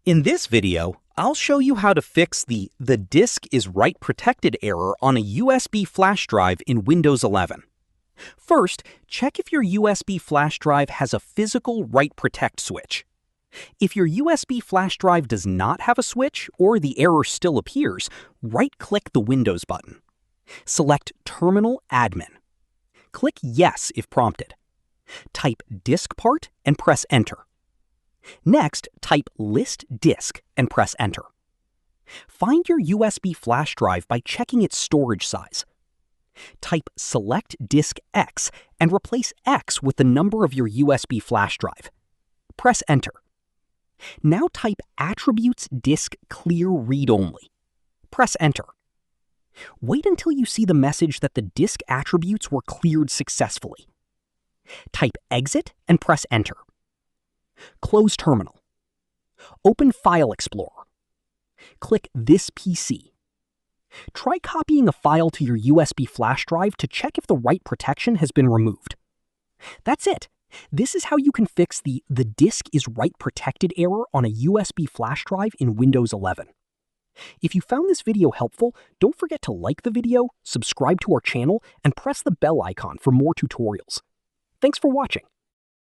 In this video, I'll show you how to fix the disk is write protected error on a USB flash drive in Windows 11. First, check if your USB flash drive has a physical write protect switch. If your USB flash drive does not have a switch or the error still appears, right-click the Windows button. Select Terminal Admin. Click Yes if prompted. Type disk part and press Enter. Next, type List Disk and press Enter. Find your USB flash drive by checking its storage size. Type Select Disk X and replace X with the number of your USB flash drive. Press Enter. Now type Attributes Disk Clear Read Only. Press Enter. Wait until you see the message that the disk attributes were cleared successfully. Type Exit and press Enter. Close Terminal. Open File Explorer. Click This PC. Try copying a file to your USB flash drive to check if the write protection has been removed. That's it. This is how you can fix the disk is write protected error on a USB flash drive in Windows 11. If you found this video helpful, don't forget to like the video, subscribe to our channel, and press the bell icon for more tutorials. Thanks for watching.